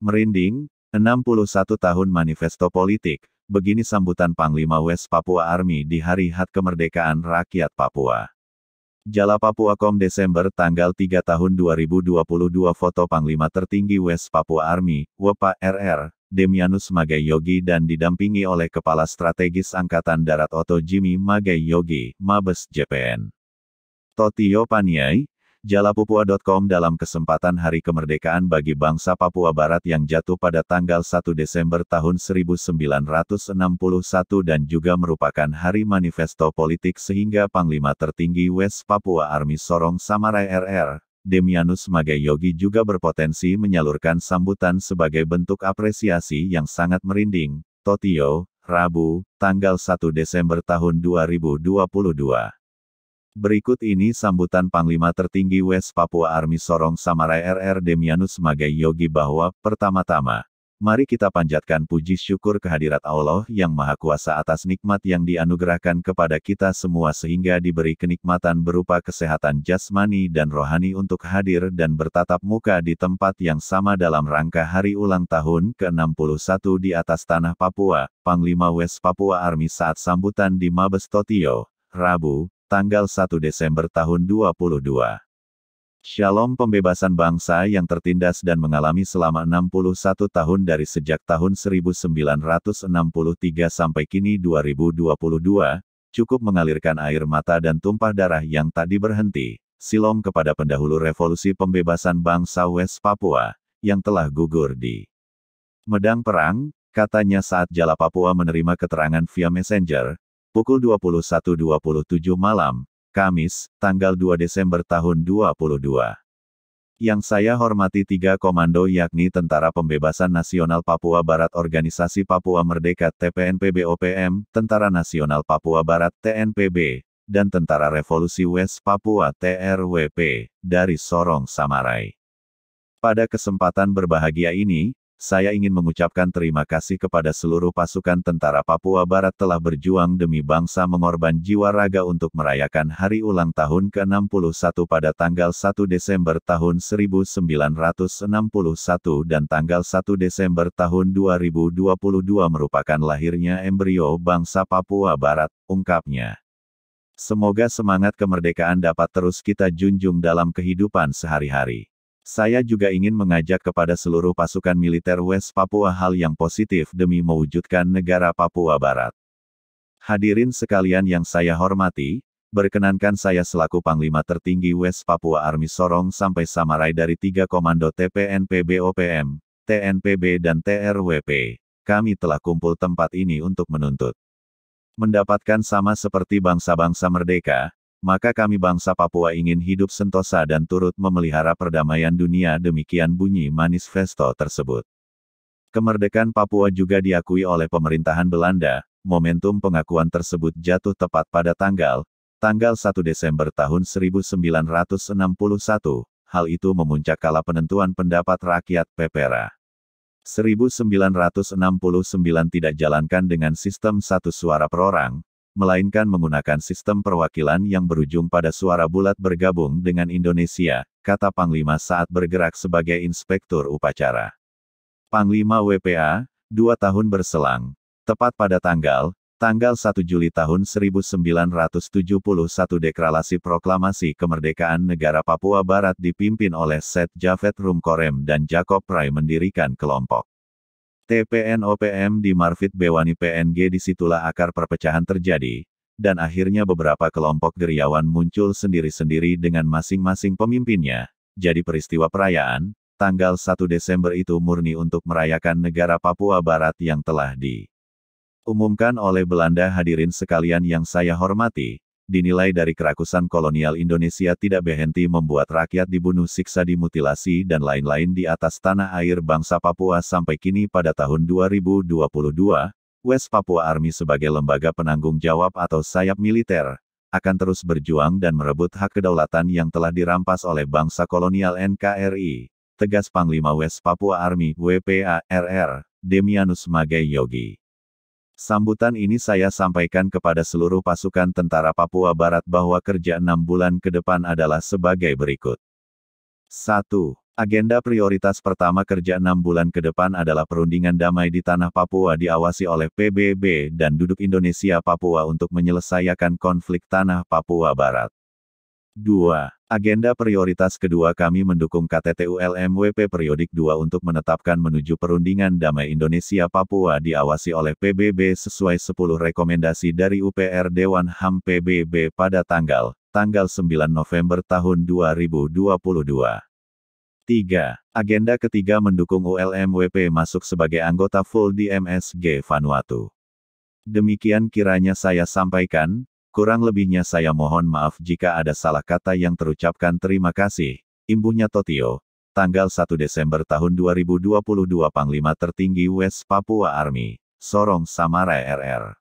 Merinding, 61 tahun manifesto politik, begini sambutan Panglima West Papua Army di Hari HUT Kemerdekaan Rakyat Papua. Jala Papua.com Desember tanggal 3 tahun 2022 foto Panglima tertinggi West Papua Army, WPA RR, Demianus Magai Yogi dan didampingi oleh Kepala Strategis Angkatan Darat Otto Jimmy Magai Yogi, Mabes JPN. Totio Paniai, Jalapapua.com dalam kesempatan Hari Kemerdekaan bagi bangsa Papua Barat yang jatuh pada tanggal 1 Desember tahun 1961 dan juga merupakan hari manifesto politik sehingga Panglima tertinggi West Papua Army Sorong Samarai RR, Demianus Magai Yogi juga berpotensi menyalurkan sambutan sebagai bentuk apresiasi yang sangat merinding. Totio, Rabu, tanggal 1 Desember tahun 2022. Berikut ini sambutan Panglima tertinggi West Papua Army Sorong Samarai RR Demianus Magai Yogi bahwa, pertama-tama, mari kita panjatkan puji syukur kehadirat Allah yang Maha Kuasa atas nikmat yang dianugerahkan kepada kita semua sehingga diberi kenikmatan berupa kesehatan jasmani dan rohani untuk hadir dan bertatap muka di tempat yang sama dalam rangka hari ulang tahun ke-61 di atas tanah Papua, Panglima West Papua Army saat sambutan di Mabes Totio, Rabu, tanggal 1 Desember tahun 2022. Shalom pembebasan bangsa yang tertindas dan mengalami selama 61 tahun dari sejak tahun 1963 sampai kini 2022, cukup mengalirkan air mata dan tumpah darah yang tak diberhenti. Silom kepada pendahulu revolusi pembebasan bangsa West Papua, yang telah gugur di medang perang, katanya saat Jala Papua menerima keterangan via Messenger, pukul 21.27 malam, Kamis, tanggal 2 Desember tahun 2022. Yang saya hormati 3 komando yakni Tentara Pembebasan Nasional Papua Barat Organisasi Papua Merdeka TPNPB-OPM, Tentara Nasional Papua Barat TNPB, dan Tentara Revolusi West Papua TRWP, dari Sorong Samarai. Pada kesempatan berbahagia ini, saya ingin mengucapkan terima kasih kepada seluruh pasukan tentara Papua Barat telah berjuang demi bangsa mengorban jiwa raga untuk merayakan hari ulang tahun ke-61 pada tanggal 1 Desember tahun 1961 dan tanggal 1 Desember tahun 2022 merupakan lahirnya embrio bangsa Papua Barat, ungkapnya. Semoga semangat kemerdekaan dapat terus kita junjung dalam kehidupan sehari-hari. Saya juga ingin mengajak kepada seluruh pasukan militer West Papua hal yang positif demi mewujudkan negara Papua Barat. Hadirin sekalian yang saya hormati, berkenankan saya selaku Panglima tertinggi West Papua Army Sorong sampai Samarai dari 3 komando TPNPB-OPM, TNPB dan TRWP, kami telah kumpul tempat ini untuk menuntut mendapatkan sama seperti bangsa-bangsa merdeka. Maka kami bangsa Papua ingin hidup sentosa dan turut memelihara perdamaian dunia, demikian bunyi manifesto tersebut. Kemerdekaan Papua juga diakui oleh pemerintahan Belanda, momentum pengakuan tersebut jatuh tepat pada tanggal 1 Desember tahun 1961, hal itu memuncak kala penentuan pendapat rakyat PPRA. 1969 tidak jalankan dengan sistem satu suara per orang, melainkan menggunakan sistem perwakilan yang berujung pada suara bulat bergabung dengan Indonesia, kata Panglima saat bergerak sebagai inspektur upacara. Panglima WPA, 2 tahun berselang, tepat pada tanggal 1 Juli tahun 1971 deklarasi proklamasi kemerdekaan negara Papua Barat dipimpin oleh Set Javed Rumkorem dan Jacob Prai mendirikan kelompok TPN-OPM di Marfit Bewani PNG. Disitulah akar perpecahan terjadi, dan akhirnya beberapa kelompok gerilyawan muncul sendiri-sendiri dengan masing-masing pemimpinnya. Jadi peristiwa perayaan, tanggal 1 Desember itu murni untuk merayakan negara Papua Barat yang telah diumumkan oleh Belanda. Hadirin sekalian yang saya hormati, dinilai dari kerakusan kolonial Indonesia tidak berhenti membuat rakyat dibunuh, siksa, dimutilasi dan lain-lain di atas tanah air bangsa Papua sampai kini pada tahun 2022, West Papua Army sebagai lembaga penanggung jawab atau sayap militer, akan terus berjuang dan merebut hak kedaulatan yang telah dirampas oleh bangsa kolonial NKRI, tegas Panglima West Papua Army WPA RR, Demianus Magai Yogi. Sambutan ini saya sampaikan kepada seluruh pasukan tentara Papua Barat bahwa kerja 6 bulan ke depan adalah sebagai berikut. 1. Agenda prioritas pertama kerja 6 bulan ke depan adalah perundingan damai di tanah Papua diawasi oleh PBB dan duduk Indonesia Papua untuk menyelesaikan konflik tanah Papua Barat. 2. Agenda prioritas kedua kami mendukung KTT-ULMWP Periodik 2 untuk menetapkan menuju perundingan damai Indonesia Papua diawasi oleh PBB sesuai 10 rekomendasi dari UPR Dewan HAM PBB pada tanggal 9 November tahun 2022. 3. Agenda ketiga mendukung ULMWP masuk sebagai anggota full di MSG Vanuatu. Demikian kiranya saya sampaikan, kurang lebihnya saya mohon maaf jika ada salah kata yang terucapkan. Terima kasih. Imbuhnya Totio, tanggal 1 Desember tahun 2022 Panglima Tertinggi West Papua Army, Sorong Samarai RR.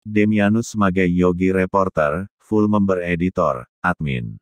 Demianus Magai Yogi Reporter, Full Member Editor, Admin.